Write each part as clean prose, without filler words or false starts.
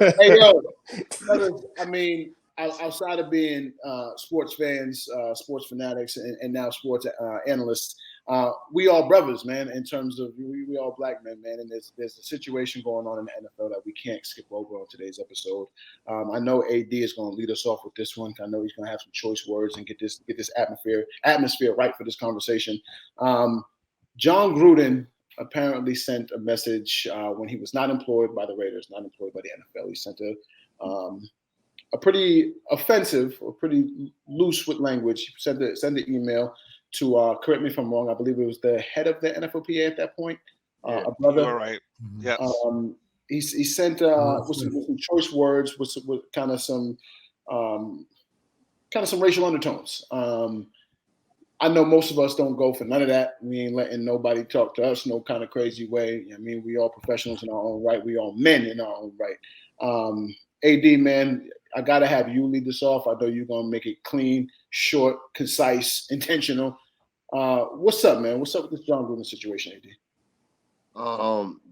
Hey yo, fellas, I mean, outside of being sports fans, sports fanatics, and now sports analysts, we all brothers, man. In terms of we all black men, man. And there's a situation going on in the NFL that we can't skip over on today's episode. I know AD is going to lead us off with this one. I know he's going to have some choice words and get this atmosphere right for this conversation. Um, Jon Gruden apparently sent a message when he was not employed by the Raiders, not employed by the NFL. He sent a pretty offensive or pretty loose with language. He sent the email to correct me if I'm wrong. I believe it was the head of the NFLPA at that point, Yeah, a you brother. are right. Yes. He sent with some choice words with um, kind of some racial undertones. I know most of us don't go for none of that. We ain't letting nobody talk to us no kind of crazy way. I mean, we all professionals in our own right. We all men in our own right. AD, man, I got to have you lead this off. I know you're going to make it clean, short, concise, intentional. What's up, man? What's up with this Jon Gruden situation, AD?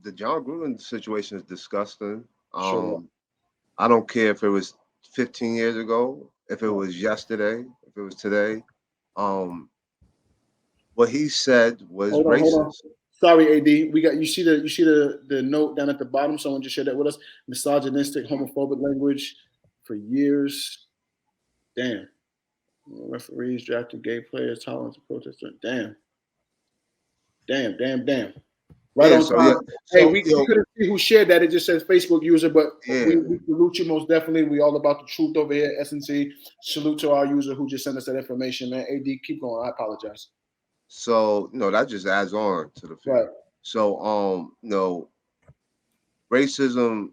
The Jon Gruden situation is disgusting. Sure. I don't care if it was 15 years ago, if it was yesterday, if it was today. What he said was Hold on. racist. Sorry, AD. We got you see the note down at the bottom. Someone just shared that with us. Misogynistic, homophobic language for years. Damn. Referees drafted gay players, tolerance of protesters. Damn. Right Yeah, on so time. yeah, Hey, so we couldn't see who shared that. It just says Facebook user, but yeah, we salute you most definitely. We all about the truth over here. SNC. Salute to our user who just sent us that information, man. AD, keep going. I apologize. so that just adds on to the Right. feed. So racism,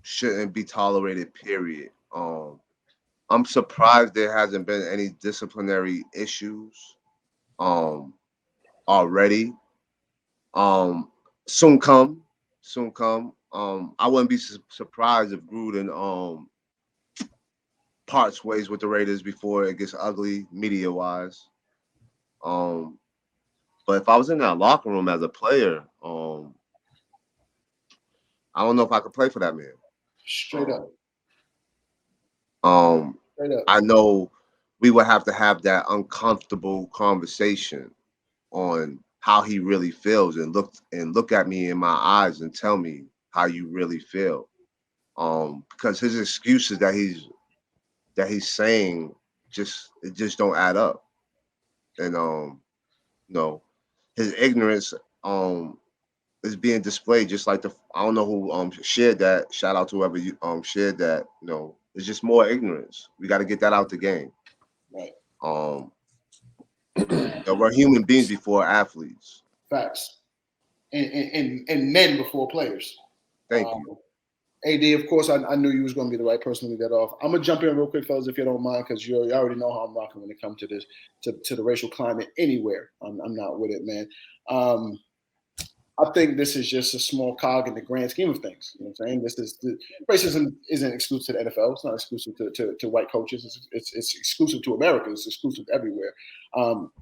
shouldn't be tolerated. Period. I'm surprised there hasn't been any disciplinary issues um already. Um, soon come, soon come. I wouldn't be surprised if Gruden parts ways with the Raiders before it gets ugly media wise. Um, but if I was in that locker room as a player, I don't know if I could play for that man. Straight Um, up. um, Straight up. I know we would have that uncomfortable conversation on how he really feels and look at me in my eyes and tell me how you really feel. Because his excuses that he's saying just don't add up. And no, his ignorance is being displayed just like I don't know who shared that. Shout out to whoever you shared that. It's just more ignorance. We got to get that out the game. Right. Um, we're human beings before athletes. Facts. And men before players. Thank you. AD, of course, I knew you was going to be the right person to lead that off. I'm gonna jump in real quick, fellas, if you don't mind, because you already know how I'm rocking when it comes to this to the racial climate anywhere. I'm not with it, man. Um, I think this is just a small cog in the grand scheme of things. You know what I'm saying? Racism isn't exclusive to the NFL. It's not exclusive to white coaches. It's exclusive to America. It's exclusive everywhere. Um,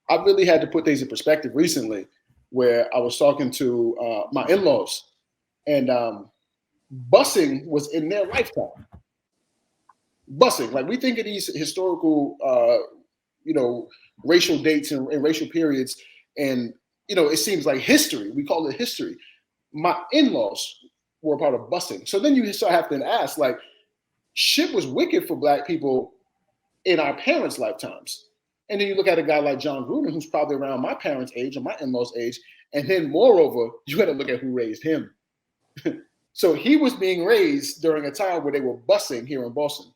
I really had to put things in perspective recently, where I was talking to my in-laws, and busing was in their lifetime. Busing, like we think of these historical, racial dates and racial periods, and it seems like history. We call it history. My in-laws were a part of busing, so then you start having to ask, like, shit was wicked for black people in our parents' lifetimes. And then you look at a guy like Jon Gruden, who's probably around my parents' age or my in-laws' age, and then moreover, you got to look at who raised him. So he was being raised during a time where they were busing here in Boston,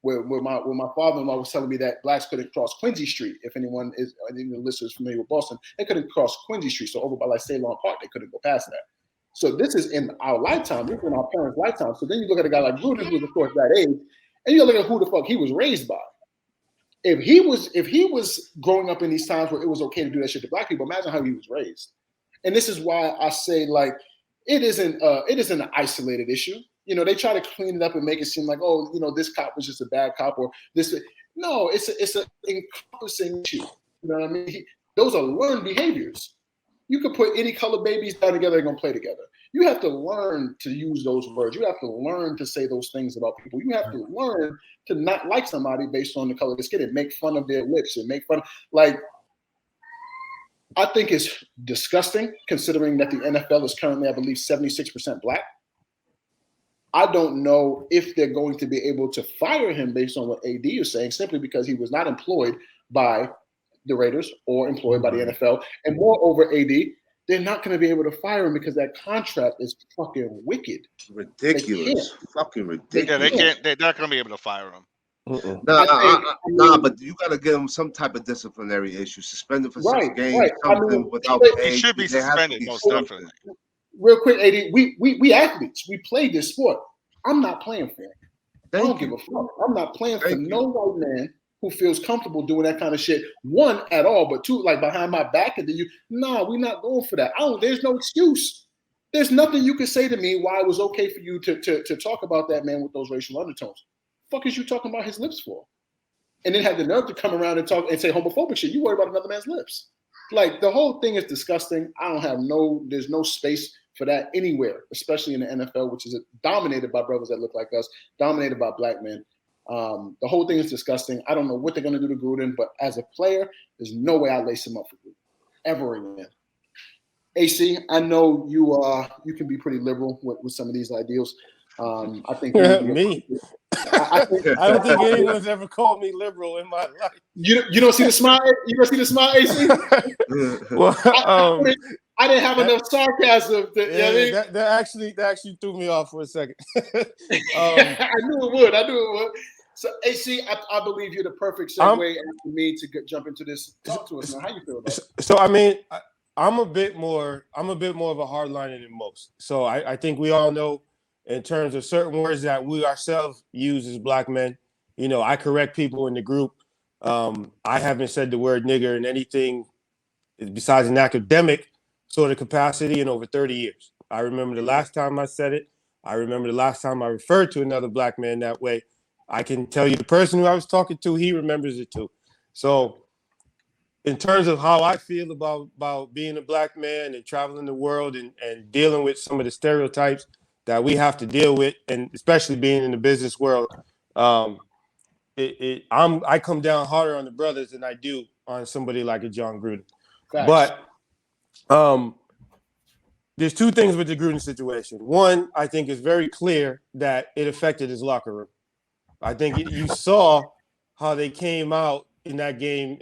where my father-in-law was telling me that blacks couldn't cross Quincy Street. If any of the listeners familiar with Boston, they couldn't cross Quincy Street. So over by like Ceylon Park, they couldn't go past that. So this is in our lifetime. This is in our parents' lifetime. So then you look at a guy like Gruden, who's of course that age, and you look at who the fuck he was raised by. If he was growing up in these times where it was okay to do that shit to black people, imagine how he was raised. And this is why I say, like, it isn't an isolated issue. They try to clean it up and make it seem like, oh, this cop was just a bad cop, or this. No, it's an encompassing issue. You know what I mean? Those are learned behaviors. You could put any color babies down together; they're gonna play together. You have to learn to use those words. You have to learn to say those things about people. You have to learn to not like somebody based on the color of their skin and make fun of their lips and make fun of, like, I think it's disgusting considering that the NFL is currently, I believe, 76% black. I don't know if they're going to be able to fire him based on what AD is saying, simply because he was not employed by the Raiders or employed by the NFL. And moreover, AD, they're not going to be able to fire him because that contract is fucking wicked. Ridiculous. Fucking ridiculous. Yeah, they can't. They're not going to be able to fire him. Nah, but you got to give him some type of disciplinary issue, suspended for 6 games, something without pay. He should be suspended, most definitely. Real quick, AD, we athletes, we play this sport. I'm not playing for it. I don't give a fuck. I'm not playing for no white man who feels comfortable doing that kind of shit. One, at all, but two, like behind my back, and then we're not going for that. There's no excuse. There's nothing you can say to me why it was okay for you to talk about that man with those racial undertones. Fuck is you talking about his lips for? And then have the nerve to come around and talk and say homophobic shit. You worry about another man's lips. Like, the whole thing is disgusting. There's no space for that anywhere, especially in the NFL, which is dominated by brothers that look like us, dominated by black men. The whole thing is disgusting. I don't know what they're going to do to Gruden, but as a player, there's no way I lace him up for Gruden ever again. AC, I know you can be pretty liberal with some of these ideals. I think me. I don't think anyone's ever called me liberal in my life. You don't see the smile. You don't see the smile, AC. Well, I didn't have enough sarcasm. That actually threw me off for a second. I knew it would. So, AC, I believe you're the perfect segue after me to jump into this. Talk to us now. How you feel about it? So, I mean, I'm a bit more of a hardliner than most. So, I think we all know, in terms of certain words that we ourselves use as black men, I correct people in the group. I haven't said the word nigger in anything besides an academic sort of capacity in over 30 years. I remember the last time I said it. I remember the last time I referred to another black man that way. I can tell you the person who I was talking to, he remembers it too. So in terms of how I feel about being a black man and traveling the world and dealing with some of the stereotypes that we have to deal with, and especially being in the business world, I come down harder on the brothers than I do on somebody like a Jon Gruden. Facts. But there's two things with the Gruden situation. One, I think it's very clear that it affected his locker room. I think you saw how they came out in that game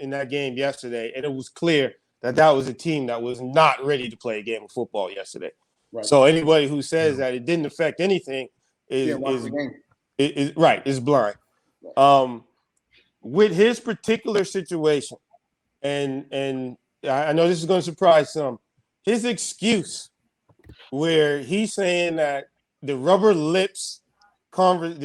yesterday, and it was clear that was a team that was not ready to play a game of football yesterday. Right. So anybody who says that it didn't affect anything is blind. Right. With his particular situation, and I know this is going to surprise some, his excuse where he's saying that the rubber lips comment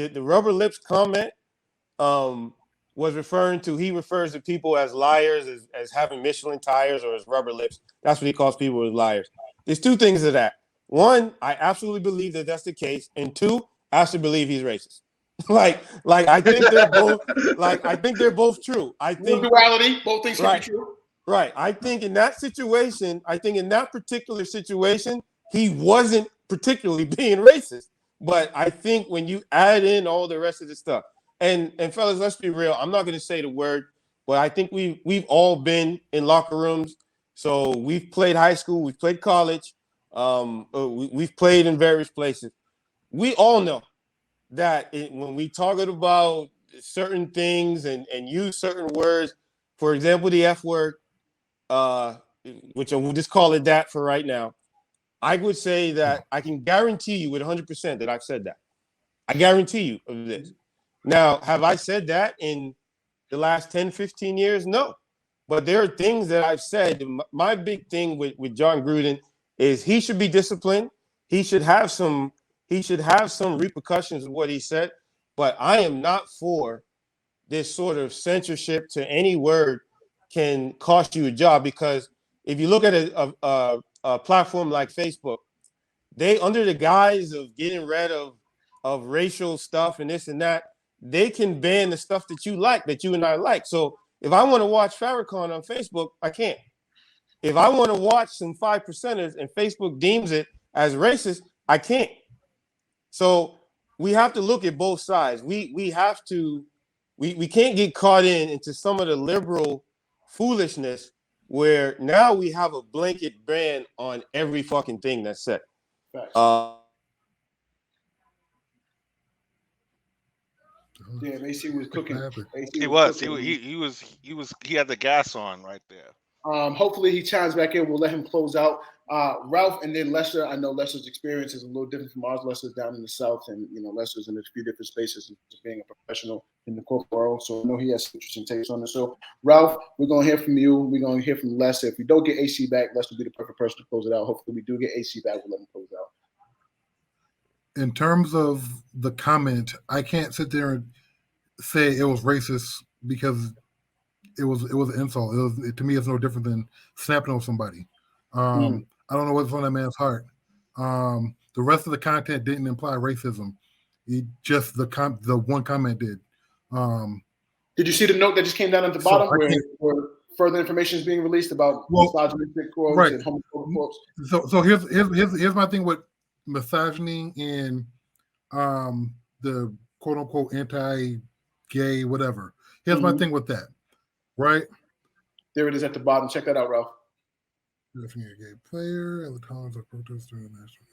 was referring to, he refers to people as liars, as having Michelin tires, or as rubber lips. That's what he calls people as liars. There's two things to that. One, I absolutely believe that that's the case, and two, I actually believe he's racist. like I think they're both both true. I think duality, both things can be true. Right. I think in that particular situation, he wasn't particularly being racist. But I think when you add in all the rest of the stuff, and fellas, let's be real. I'm not going to say the word, but I think we've all been in locker rooms. So we've played high school, we've played college, we've played in various places. We all know that when we talk about certain things and use certain words, for example, the F word, which we'll just call it that for right now, I would say that I can guarantee you with 100% that I've said that. I guarantee you of this. Now, have I said that in the last 10, 15 years? No. But there are things that I've said. My big thing with Jon Gruden is he should be disciplined. He should have some repercussions of what he said. But I am not for this sort of censorship to any word can cost you a job, because if you look at a platform like Facebook, they, under the guise of getting rid of racial stuff and this and that, they can ban the stuff that you like, that you and I like. So if I want to watch Farrakhan on Facebook, I can't. If I want to watch some 5%ers and Facebook deems it as racist, I can't. So we have to look at both sides. We have to we can't get caught into some of the liberal foolishness where now we have a blanket ban on every fucking thing that's said. Yeah, AC was cooking. He was. He had the gas on right there. Hopefully he chimes back in. We'll let him close out. Ralph and then Lester. I know Lester's experience is a little different from ours. Lester's down in the South, and Lester's in a few different spaces being a professional in the corporate world. So I know he has some interesting takes on it. So Ralph, we're gonna hear from you. We're gonna hear from Lester. If we don't get AC back, Lester will be the perfect person to close it out. Hopefully we do get AC back. We'll let him close out. In terms of the comment, I can't sit there and say it was racist because it was an insult. To me, it's no different than snapping on somebody. I don't know what's on that man's heart. The rest of the content didn't imply racism. Just the one comment did. Did you see the note that just came down at the bottom where further information is being released about misogynistic quotes and homophobic quotes? So here's my thing with misogyny and the quote unquote anti-gay whatever. Here's my thing with that. Right? There it is at the bottom. Check that out, Ralph. Definitely a gay player at the times of protest during the national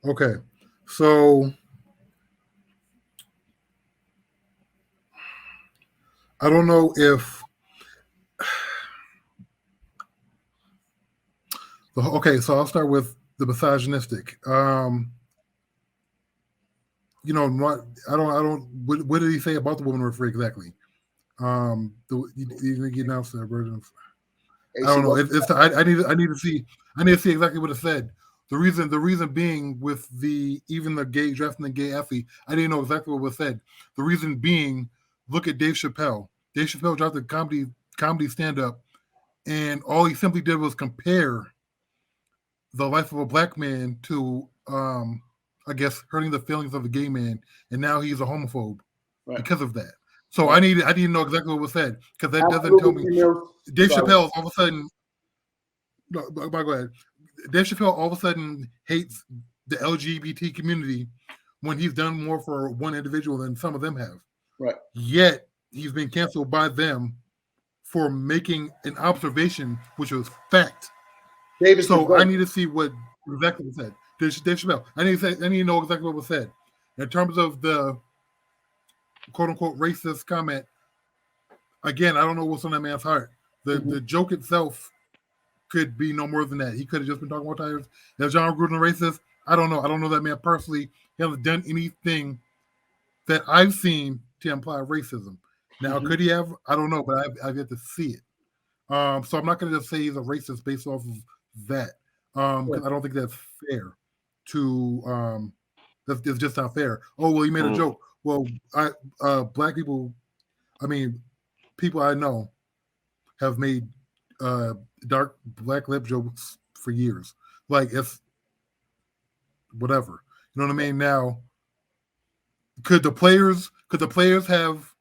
anthem. Okay, so I don't know if okay, so I'll start with the misogynistic. What did he say about the woman referee exactly? He announced the version. I don't know. I need to see exactly what it said. The reason being with even the gay drafting the gay athlete, I didn't know exactly what was said. The reason being, look at Dave Chappelle. Dave Chappelle dropped a comedy stand up, and all he simply did was compare the life of a black man to I guess hurting the feelings of a gay man, and now he's a homophobe because of that. So I didn't know exactly what was said because that doesn't tell me. Dave Chappelle all of a sudden, no, go ahead. Dave Chappelle all of a sudden hates the LGBT community when he's done more for one individual than some of them have. Right. Yet he's been canceled by them for making an observation which was fact. So I need to see what exactly was said. Dave Chappelle. I need to know exactly what was said. In terms of the quote unquote racist comment, again, I don't know what's on that man's heart. The joke itself could be no more than that. He could have just been talking about tires. Is Jon Gruden racist? I don't know. I don't know that man personally. He hasn't done anything that I've seen to imply racism. Now, could he have? I don't know, but I've yet to see it. So I'm not going to just say he's a racist based off of that. Because I don't think that's fair. That's just not fair. Oh well, he made a joke. Well, black people, people I know have made dark black lip jokes for years. Like it's whatever. You know what I mean? Now, could the players have,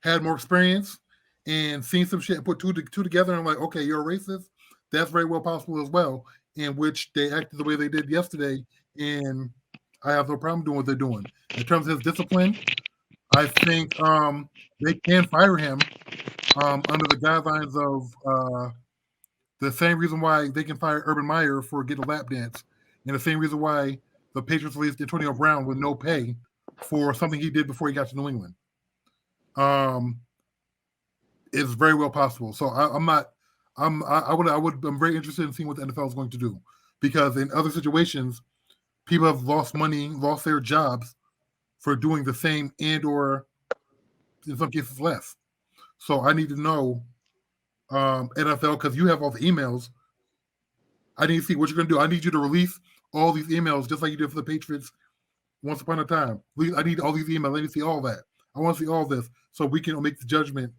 had more experience and seen some shit and put two together and I'm like, okay, you're a racist? That's very well possible as well, in which they acted the way they did yesterday, and I have no problem doing what they're doing. In terms of his discipline, I think they can fire him under the guidelines of the same reason why they can fire Urban Meyer for getting a lap dance, and the same reason why the Patriots released Antonio Brown with no pay for something he did before he got to New England. It's very well possible. So I'm very interested in seeing what the NFL is going to do, because in other situations, people have lost money, lost their jobs for doing the same and or in some cases less. So I need to know, NFL, because you have all the emails. I need to see what you're going to do. I need you to release all these emails just like you did for the Patriots once upon a time. I need all these emails. I need to see all that. I want to see all this so we can make the judgment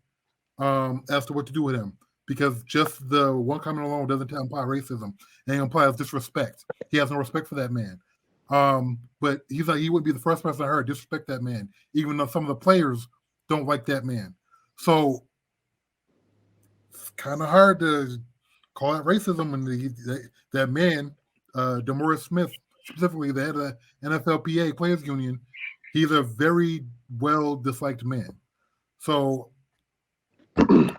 as to what to do with him. Because just the one comment alone doesn't imply racism, and it implies disrespect. He has no respect for that man. But he would be the first person I heard disrespect that man, even though some of the players don't like that man. So it's kind of hard to call out racism when that man, DeMaurice Smith, specifically the head of the NFLPA Players Union, he's a very well disliked man. So I'm going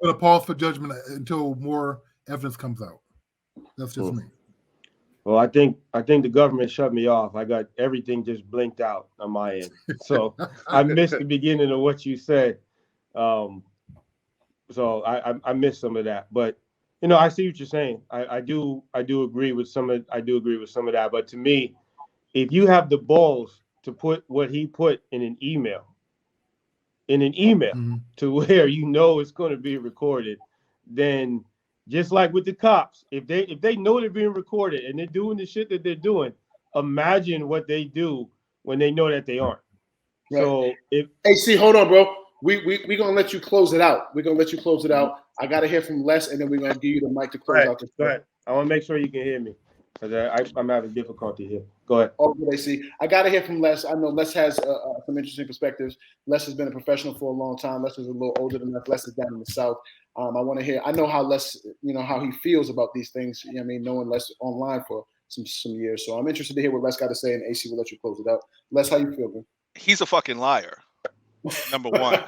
to pause for judgment until more evidence comes out. That's just me. Well, I think the government shut me off. I got everything just blinked out on my end, so I missed the beginning of what you said. So I missed some of that, but I see what you're saying. I do agree with some of that. But to me, if you have the balls to put what he put in an email Mm-hmm. to where it's going to be recorded, then just like with the cops, if they know they're being recorded and they're doing the shit that they're doing, imagine what they do when they know that they aren't. Right. So AC, hold on, bro. We're gonna let you close it out. We're gonna let you close it out. I gotta hear from Les, and then we're gonna give you the mic to close out. Go ahead. I want to make sure you can hear me because I'm having difficulty here. Go ahead. Oh, good, AC. I gotta hear from Les. I know Les has some interesting perspectives. Les has been a professional for a long time. Les is a little older than us. Les is down in the South. I want to hear. I know how Les, how he feels about these things. Knowing Les online for some years. So I'm interested to hear what Les got to say, and AC will let you close it out. Les, how you feel, man? He's a fucking liar. Number one,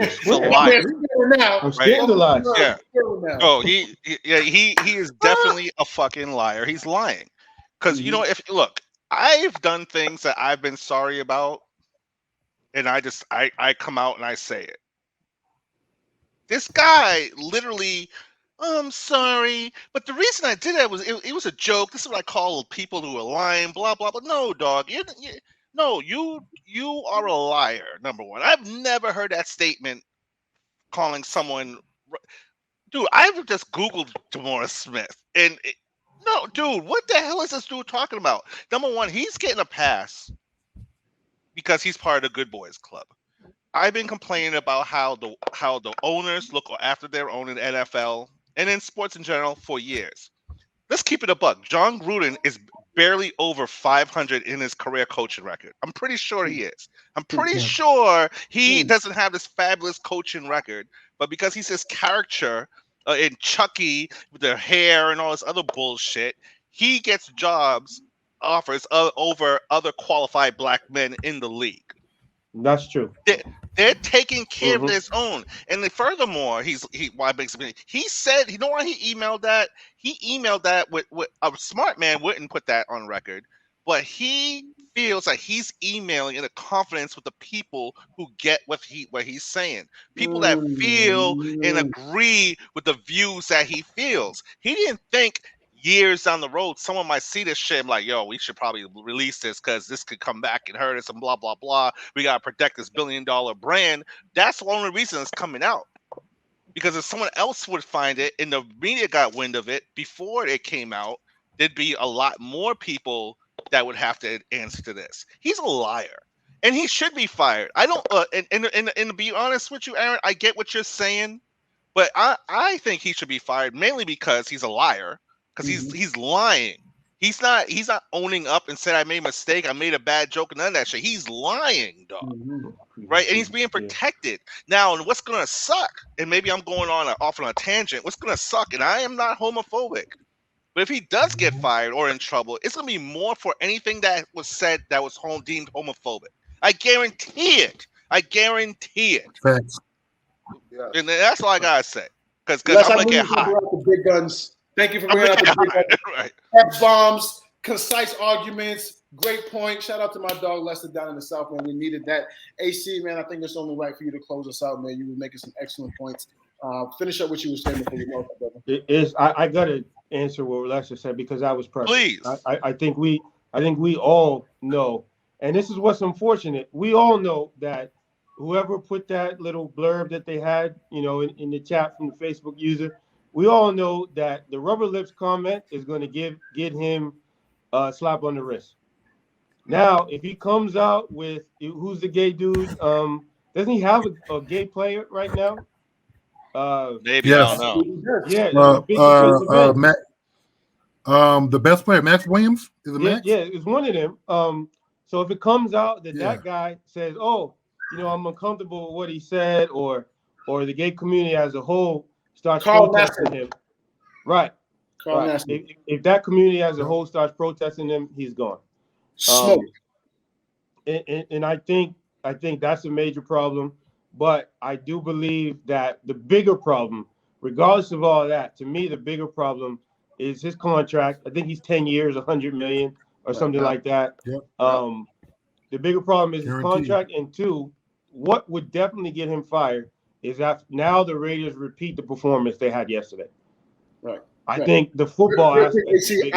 he's a liar. I'm scandalized. Yeah. Oh, he is definitely a fucking liar. He's lying. Because I've done things that I've been sorry about, and I come out and I say it. This guy literally, I'm sorry, but the reason I did that was it was a joke. This is what I call people who are lying, blah blah blah. No, dog, you are a liar. Number one, I've never heard that statement calling someone. Dude, I've just Googled DeMaurice Smith, and no, dude, what the hell is this dude talking about? Number one, he's getting a pass because he's part of the Good Boys Club. I've been complaining about how the owners look after their own in the NFL and in sports in general for years. Let's keep it a buck. Jon Gruden is barely over 500 in his career coaching record. I'm pretty sure he is. I'm pretty sure he doesn't have this fabulous coaching record, but because he's this character in Chucky with their hair and all this other bullshit, he gets jobs offers over other qualified black men in the league. That's true. They're taking care of his own, and then furthermore, he said, you know why he emailed that? He emailed that with a smart man wouldn't put that on record, but he feels like he's emailing in a confidence with the people who get what he's saying, people that feel and agree with the views that he feels. He didn't think years down the road someone might see this shit and like, yo, we should probably release this because this could come back and hurt us and blah blah blah. We gotta protect this $1 billion brand. That's the only reason it's coming out, because if someone else would find it and the media got wind of it before it came out, there'd be a lot more people that would have to answer to this. He's a liar and he should be fired. I don't and to be honest with you, Aaron, I get what you're saying, but I think he should be fired mainly because he's a liar. Because he's lying. He's not owning up and said, I made a mistake, I made a bad joke, and none of that shit. He's lying, dog. Right? And he's being protected. Now, and what's gonna suck, and maybe I'm going off on a tangent, what's gonna suck, and I am not homophobic, but if he does get fired or in trouble, it's gonna be more for anything that was said that was deemed homophobic. I guarantee it. Thanks. And that's all I gotta say. Because I'm gonna get hot. The big guns. Thank you for bringing out the big F-bombs, concise arguments, great point. Shout out to my dog Lester down in the South, man. We needed that. AC, man, I think it's only right for you to close us out, man. You were making some excellent points. Finish up what you were saying before we know that, brother. I gotta answer what Lester said because I was present. Please. I think we all know, and this is what's unfortunate. We all know that whoever put that little blurb that they had, in the chat from the Facebook user, we all know that the rubber lips comment is going to get him a slap on the wrist. Now, if he comes out with who's the gay dude, doesn't he have a gay player right now? Maybe yes. I don't know. Yeah, the best player, Max Williams, is it Max? Yeah, it's one of them. So if it comes out that guy says, "Oh, I'm uncomfortable with what he said, or the gay community as a whole starts Carl protesting Nassib. him. Right. Carl Right. Nassib. If that community as a whole starts protesting him, he's gone. Smoke. And I think that's a major problem. But I do believe that the bigger problem, regardless of all that, to me, the bigger problem is his contract. I think he's 10 years, 100 million or something like that. Yep. The bigger problem is his Guaranteed. contract. And two, what would definitely get him fired is that now the Raiders repeat the performance they had yesterday. Right. I think the football aspect. See,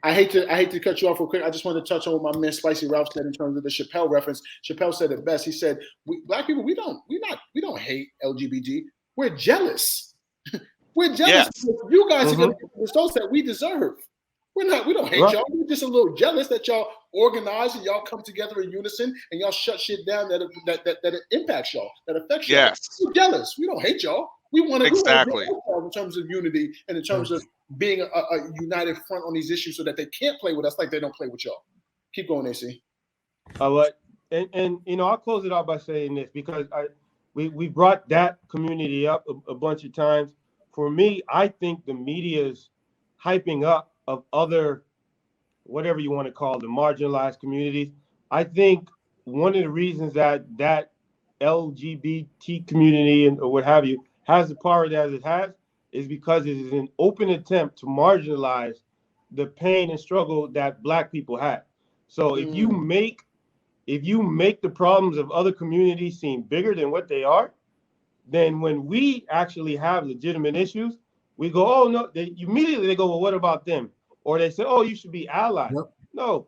I hate to cut you off real quick. I just wanted to touch on what my man Spicy Ralph said in terms of the Chappelle reference. Chappelle said it best. He said, "Black people, we don't hate LGBT. We're jealous. We're jealous. Yes. You guys are going to get the results that we deserve. We don't hate y'all. We're just a little jealous that y'all organize and y'all come together in unison and y'all shut shit down that it impacts y'all, that affects y'all. Yes. We're jealous. We don't hate y'all. We want to Exactly. in terms of unity and in terms of being a united front on these issues so that they can't play with us like they don't play with y'all." Keep going, AC. And I'll close it out by saying this because we brought that community up a bunch of times. For me, I think the media's hyping up of other, whatever you want to call them, marginalized communities. I think one of the reasons that LGBT community or what have you has the power that it has is because it is an open attempt to marginalize the pain and struggle that Black people have. So if you make the problems of other communities seem bigger than what they are, then when we actually have legitimate issues, we go, "Oh no!" Immediately they go, "Well, what about them?" Or they say, "Oh, you should be allies." Yep. No,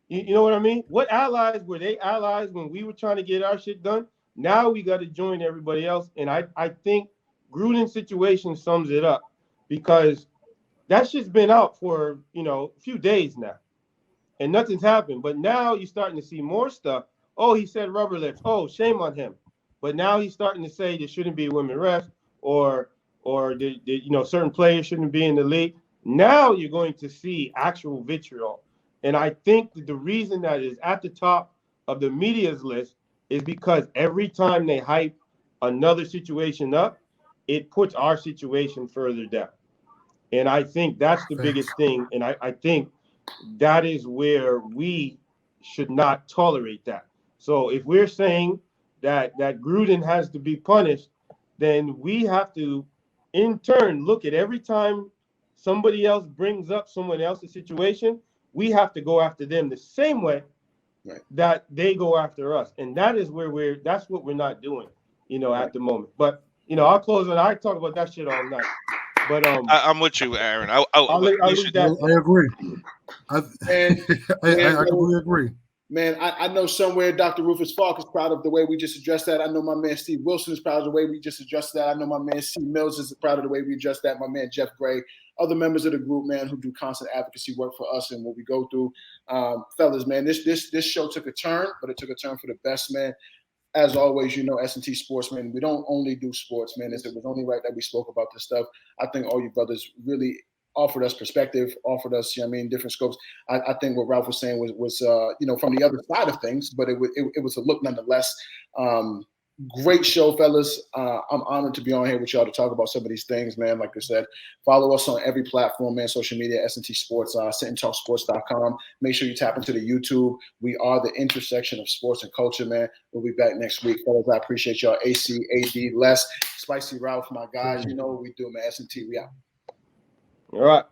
you know what I mean? What allies were they allies when we were trying to get our shit done? Now we got to join everybody else, and I think Gruden's situation sums it up because that shit's been out for a few days now, and nothing's happened. But now you're starting to see more stuff. Oh, he said rubber lips. Oh, shame on him. But now he's starting to say there shouldn't be women refs, or certain players shouldn't be in the league. Now you're going to see actual vitriol, and I think that the reason that is at the top of the media's list is because every time they hype another situation up, it puts our situation further down. And I think that's the biggest thing. And I think that is where we should not tolerate that. So if we're saying that Gruden has to be punished, then we have to, in turn, look at every time somebody else brings up someone else's situation, we have to go after them the same way that they go after us. And that is where that's what we're not doing, at the moment. But, I'll close it. I talk about that shit all night. But I'm with you, Aaron. I agree. I completely agree. Man, I know somewhere Dr. Rufus Falk is proud of the way we just addressed that. I know my man Steve Wilson is proud of the way we just addressed that. I know my man C. Mills is proud of the way we addressed that. My man Jeff Gray, other members of the group, man, who do constant advocacy work for us and what we go through. Fellas, man, this show took a turn, but it took a turn for the best, man. As always, S&T Sports, man, we don't only do sports, man. It was only right that we spoke about this stuff. I think all you brothers really offered us perspective, offered us, different scopes. I think what Ralph was saying was from the other side of things, but it was a look nonetheless. Great show, fellas. I'm honored to be on here with y'all to talk about some of these things, man. Like I said, follow us on every platform, man. Social media, S&T Sports, sitandtalksports.com. Make sure you tap into the YouTube. We are the intersection of sports and culture, man. We'll be back next week, fellas. I appreciate y'all. AC, AD, Les, Spicy Ralph, my guys. You know what we do, man. S&T, we out. All right.